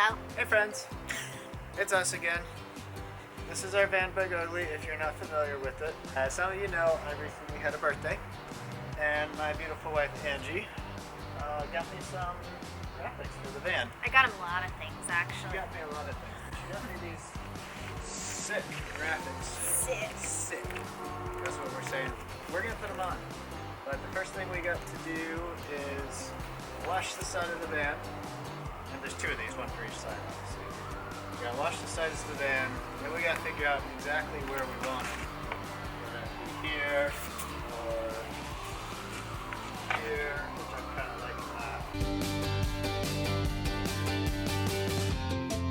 Hello. Hey friends, it's us again. This is our van Big Ugly if you're not familiar with it. As some of you know, I recently had a birthday and my beautiful wife Angie got me some graphics for the van. I got him a lot of things She actually. got me a lot of things. She got me these sick graphics. Sick. That's what we're saying. We're gonna put them on. But the first thing we got to do is wash the side of the van. And there's two of these, one for each side, obviously. We gotta wash the sides of the van, then we gotta figure out exactly where we want it. Whether it be here, or here, which I'm kinda liking that.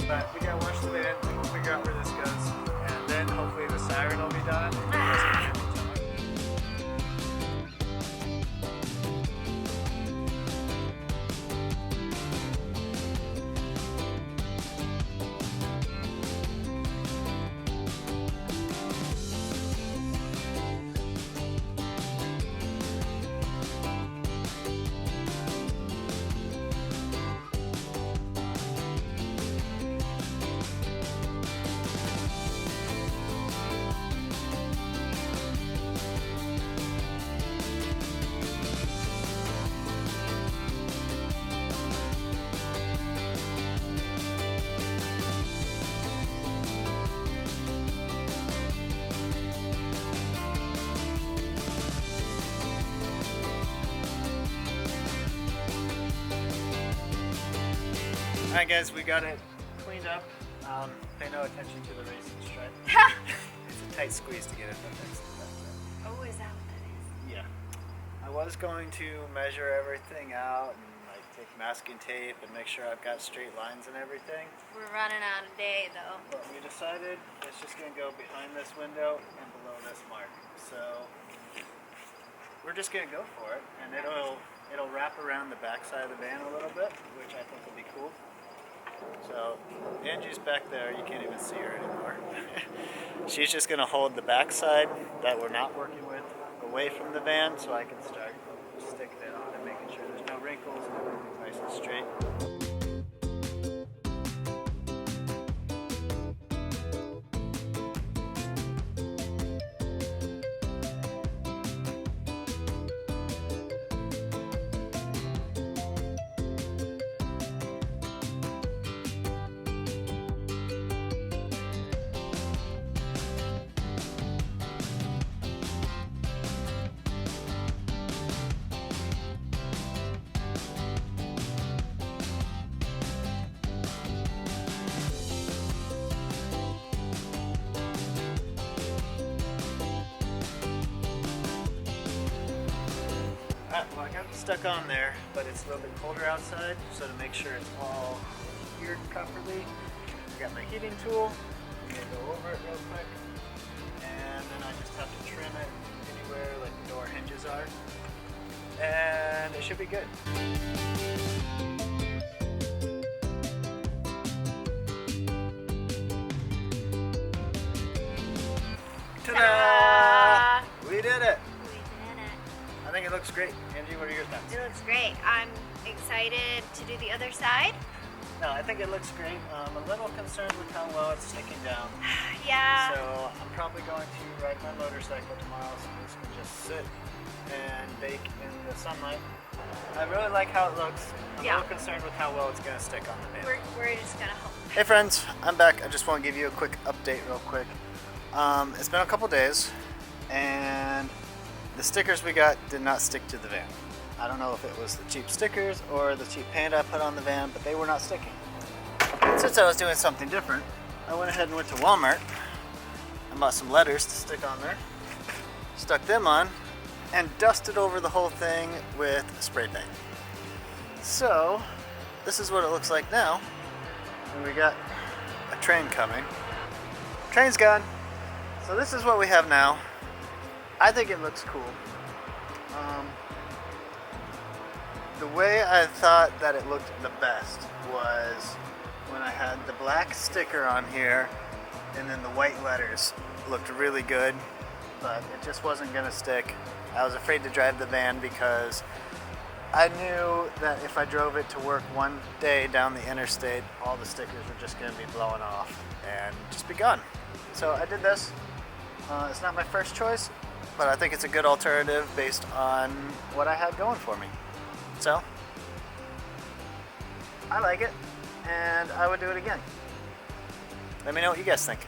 But we gotta wash the van, and we'll figure out where this goes, and then hopefully the siren will be done. Alright guys, we got it cleaned up. Pay no attention to the racing stripe. It's a tight squeeze to get it fixed. Oh, is that what that is? Yeah. I was going to measure everything out and like take masking tape and make sure I've got straight lines and everything. We're running out of day though. But we decided it's just going to go behind this window and below this mark. So we're just going to go for it, and it'll wrap around the back side of the van a little bit, which I think will be cool. So Angie's back there, you can't even see her anymore. She's just going to hold the back side that we're not working with away from the van so I can start sticking it on and making sure there's no wrinkles and everything's nice and straight. Well, I got it stuck on there, but it's a little bit colder outside, so to make sure it's all geared properly, I got my heating tool. I'm going to go over it real quick, and then I just have to trim it anywhere like the door hinges are, and it should be good. Ta-da! We did it! I think it looks great. Angie, what are your thoughts? It looks great. I'm excited to do the other side. No, I think it looks great. I'm a little concerned with how well it's sticking down. Yeah. So I'm probably going to ride my motorcycle tomorrow so this can just sit and bake in the sunlight. I really like how it looks. I'm a little concerned with how well it's going to stick on the van. We're just going to hope. Hey friends, I'm back. I just want to give you a quick update real quick. It's been a couple days and the stickers we got did not stick to the van. I don't know if it was the cheap stickers or the cheap paint I put on the van, but they were not sticking. Since I was doing something different, I went ahead and went to Walmart and bought some letters to stick on there, stuck them on, and dusted over the whole thing with spray paint. So, this is what it looks like now. And we got a train coming. Train's gone. So this is what we have now. I think it looks cool. The way I thought that it looked the best was when I had the black sticker on here and then the white letters looked really good, but it just wasn't gonna stick. I was afraid to drive the van because I knew that if I drove it to work one day down the interstate, all the stickers were just going to be blowing off and just be gone. So I did this. It's not my first choice, but I think it's a good alternative based on what I had going for me. So I like it, and I would do it again. Let me know what you guys think.